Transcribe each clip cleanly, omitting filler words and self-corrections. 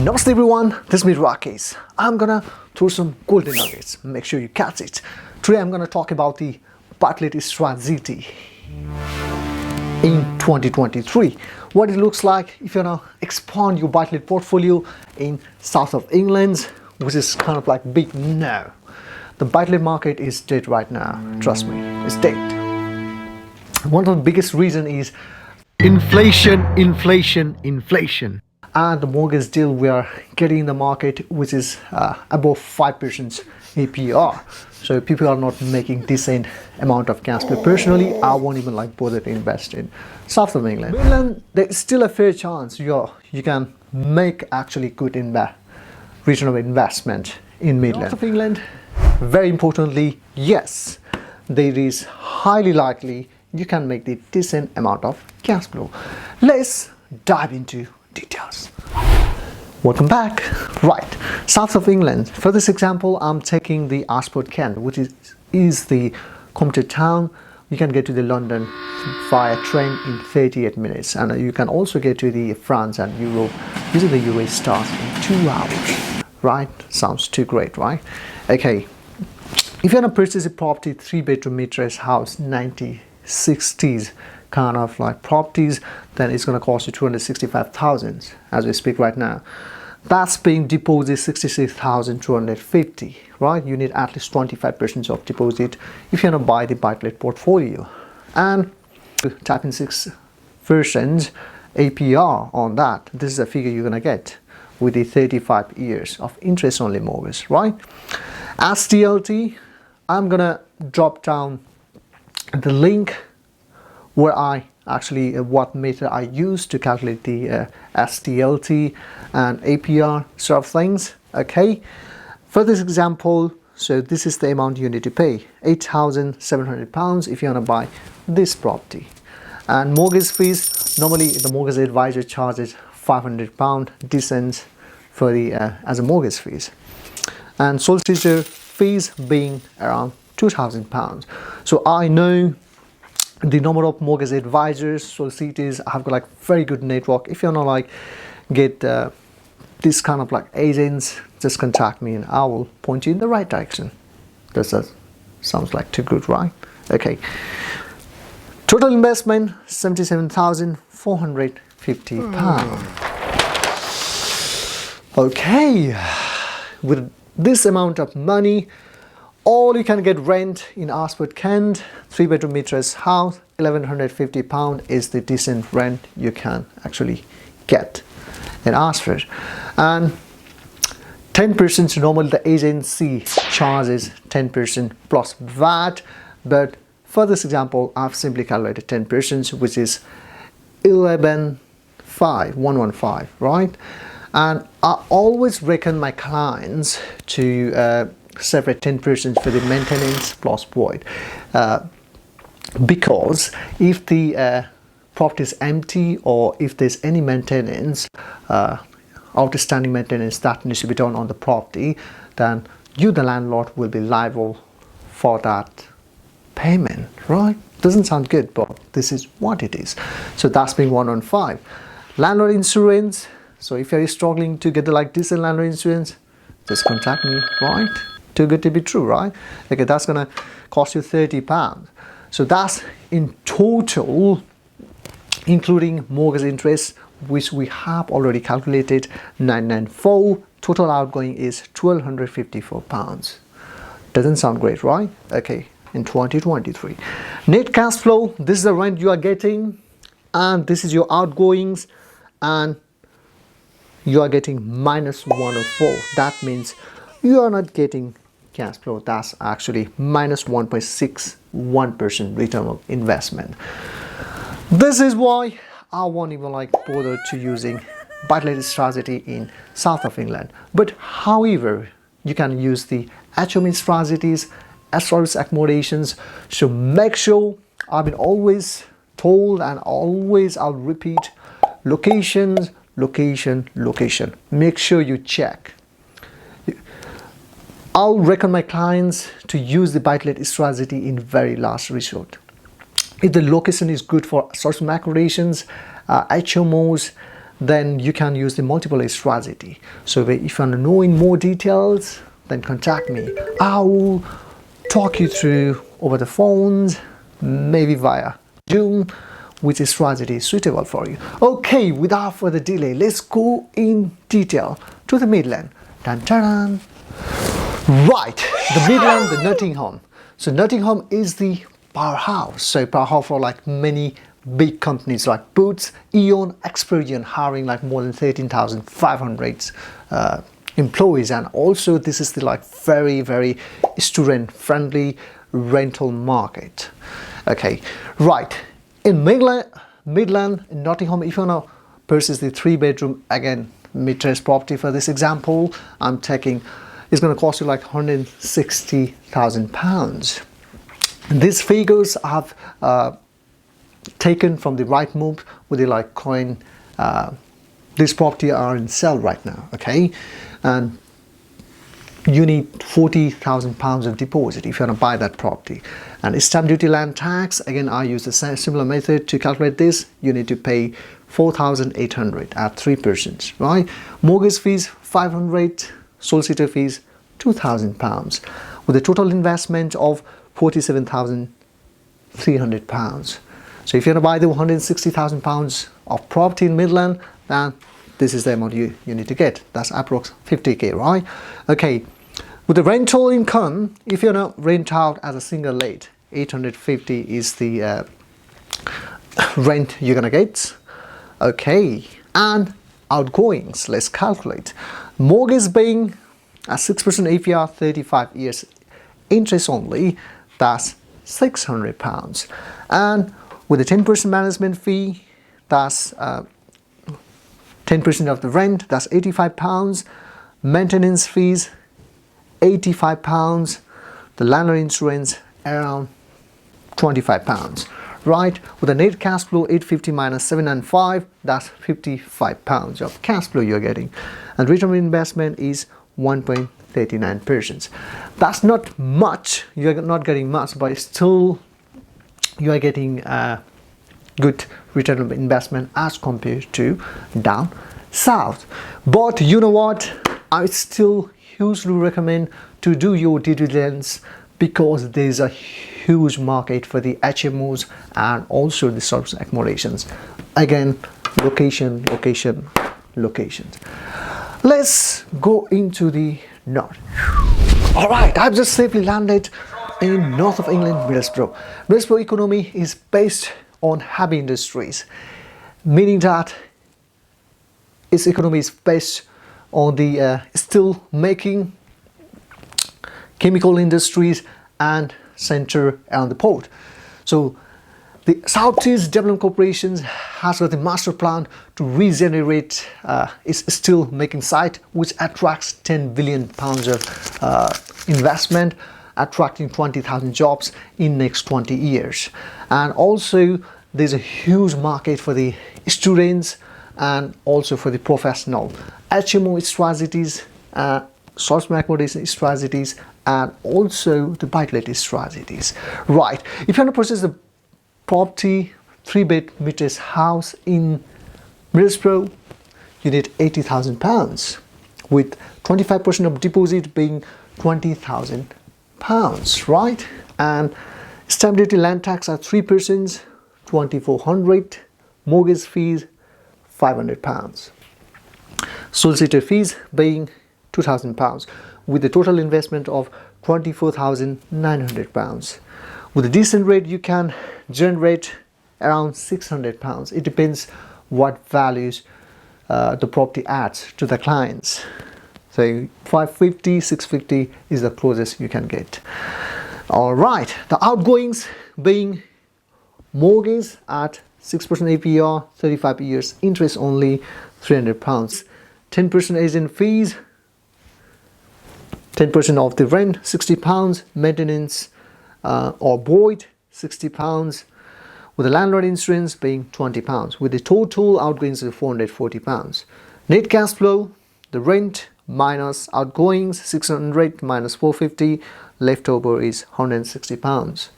Namaste everyone, this is me Rakesh. I'm gonna throw some golden nuggets. Make sure you catch it. Today I'm gonna talk about the BTL Strategy in 2023. What it looks like if you wanna expand your BTL portfolio in south of England, which is kind of like big no. The BTL market is dead right now. Trust me, it's dead. One of the biggest reasons is inflation. And the mortgage deal we are getting in the market, which is above 5% APR. So people are not making decent amount of cash flow. Personally, I won't even bother to invest in south of England. Midland, there's still a fair chance you can make actually good return of investment in Midland. North of England, very importantly, yes, there is highly likely you can make the decent amount of cash flow. Let's dive into details. Welcome back. Right, south of England. For this example, I'm taking the Ashford, Kent, which is the commuter town. You can get to the London via train in 38 minutes, and you can also get to the France and Europe using the Eurostar in 2 hours. Right? Sounds too great, right? Okay. If you want to purchase a property, 3-bedroom mid-rise house, 1960s kind of properties, then it's going to cost you 265,000 as we speak right now. That's being deposit 66,250, right? You need at least 25% of deposit if you want to buy the BTL portfolio, and type in 6% APR on that. This is a figure you're going to get with the 35 years of interest only mortgage, right? STLT, I'm gonna drop down the link where I actually what method I use to calculate the STLT and APR sort of things. Okay, for this example, so this is the amount you need to pay, £8,700 if you want to buy this property. And mortgage fees, normally the mortgage advisor charges £500 decent for the as a mortgage fees, and solicitor fees being around £2,000. So I know the number of mortgage advisors, solicitors. I have got very good network. If you want to get this kind of agents, just contact me and I will point you in the right direction. Does that sounds too good, right? Okay. Total investment £77,450. Okay. With this amount of money, all you can get rent in Ashford, Kent, 3-bedroom mid-rise house, £1,150 is the decent rent you can actually get in Ashford. And 10% normally the agency charges 10% plus VAT, but for this example I've simply calculated 10%, which is 115, right? And I always recommend my clients to separate 10% for the maintenance plus void, because if the property is empty or if there's any maintenance, outstanding maintenance that needs to be done on the property, then you, the landlord, will be liable for that payment, right? Doesn't sound good, but this is what it is. So that's being 115. Landlord insurance. So if you're struggling to get the decent landlord insurance, just contact me, right? Too good to be true, right? Okay, that's gonna cost you £30. So that's in total, including mortgage interest, which we have already calculated, 994. Total outgoing is £1,254. Doesn't sound great, right? Okay, in 2023. Net cash flow, this is the rent you are getting, and this is your outgoings, and you are getting minus 104. That means you are not getting cash flow. That's actually minus 1.61% return on investment. This is why I won't even bother to using BTL strategy in south of England. But however, you can use the HMO strategies as far as accommodations. So make sure, I've been always told and always I'll repeat, locations, location. Make sure you check. I'll recommend my clients to use the BTL strategy in very last resort. If the location is good for source accommodations, HMOs, then you can use the multiple strategy. So if you want to know in more details, then contact me. I will talk you through over the phones, maybe via Zoom, which strategy is suitable for you. Okay, without further delay, let's go in detail to the Midland. Dun, dun, dun. Right, the Midland, the Nottingham. So Nottingham is the powerhouse. So powerhouse for like many big companies like Boots, Eon, Experian, hiring like more than 13,500 employees. And also this is the like very student friendly rental market. Okay, right. In Midland, in Nottingham, if you want to purchase the 3-bedroom, again, mid-terrace property for this example, I'm taking, it's going to cost you like £160,000. These figures I've taken from the right move with the like coin. This property are in sale right now, okay? And you need £40,000 of deposit if you want to buy that property. And stamp duty, land tax, again I use the similar method to calculate this. You need to pay 4,800 at 3%, right? Mortgage fees 500, solicitor fees £2,000, with a total investment of £47,300. So if you want to buy the £160,000 of property in Midland, then this is the amount you need to get. That's approx 50k, right? Okay, with the rental income, if you're not rent out as a single let, 850 is the rent you're gonna get. Okay, and outgoings, let's calculate. Mortgage being a 6% APR, 35 years interest only, that's £600. And with a 10% management fee, that's 10% of the rent, that's £85. Maintenance fees, £85. The landlord insurance, around £25. Right, with a net cash flow 850 minus 795, that's £55 of cash flow you're getting. And return on investment is 1.39%. That's not much, you're not getting much, but still you are getting good return on investment as compared to down south. But you know what, I still hugely recommend to do your due diligence, because there's a huge market for the HMOs and also the service accommodations. Again, locations. Let's go into the north. All right, I've just safely landed in north of England, Middlesbrough. Middlesbrough economy is based on heavy industries, meaning that its economy is based on the steel making, chemical industries, and center around the port. So the Southeast Development Corporation has got the master plan to regenerate its steel making site, which attracts £10 billion of investment, attracting 20,000 jobs in next 20 years. And also there's a huge market for the students and also for the professional HMO strategies, short-term accommodation strategies, and also the buy-to-let strategies. Right, if you want to purchase the property, 3-bed mid-terrace house in Middlesbrough, you need £80,000, with 25% of deposit being £20,000, right? And stamp duty, land tax are 3%, 2,400, mortgage fees £500, solicitor fees being £2,000, with a total investment of £24,900. With a decent rate, you can generate around £600. It depends what values the property adds to the clients. So 550, 650 is the closest you can get. All right, the outgoings being mortgage at 6% APR, 35 years interest only, £300. 10% agent fees, 10% of the rent, £60, maintenance or void, £60, with the landlord insurance being £20, with the total outgoings of £440. Net cash flow, the rent minus outgoings, 600 minus 450, leftover is £160.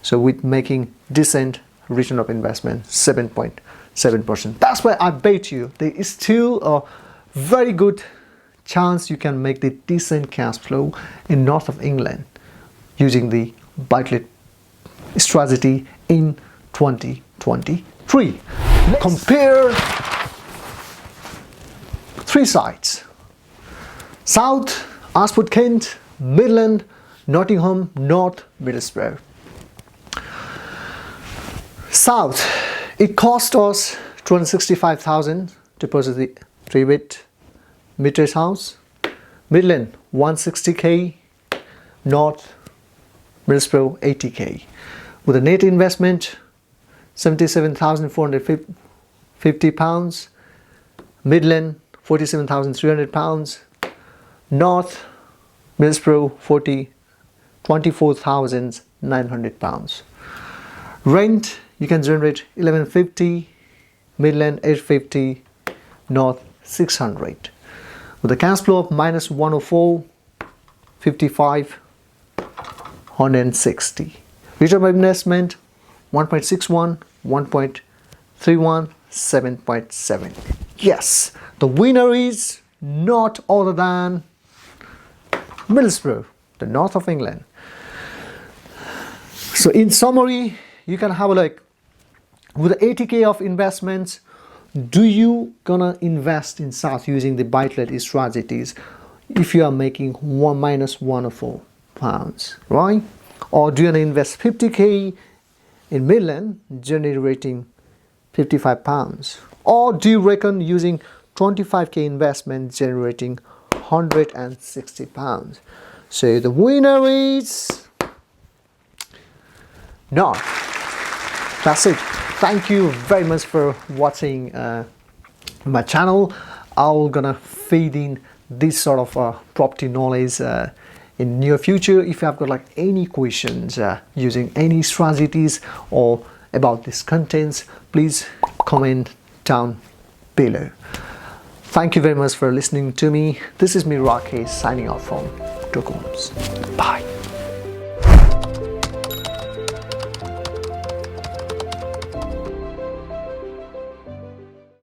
So with making decent return of investment, 7.6%. 7%. That's why I bet you there is still a very good chance you can make the decent cash flow in north of England using the BTL strategy in 2023. Let's compare 3 sites: South, Ashford, Kent; Midland, Nottingham; North, Middlesbrough. South, it cost us 265,000 to purchase the 3-bed mid-terrace house. Midland, 160k. North, Middlesbrough, 80k. With a net investment, £77,450. Midland, £47,300. North, Middlesbrough, £24,900. Rent, you can generate £1150. Midland, £850. North, £600. With a cash flow of minus 104, 55, 160. Return on investment 1.61, 1.31, 7.7. Yes, the winner is not other than Middlesbrough, the north of England. So in summary, you can have a look. With 80k of investments, do you gonna invest in South using the BTL strategies if you are making minus 104 pounds, right? Or do you want to invest 50k in Midland generating 55 pounds? Or do you reckon using 25k investment generating 160 pounds? So the winner is no. That's it. Thank you very much for watching my channel. I'm gonna feed in this sort of property knowledge in near future. If you have got like any questions using any strategies or about this contents, please comment down below. Thank you very much for listening to me. This is me, Rakesh, signing off from Nottingham. Bye.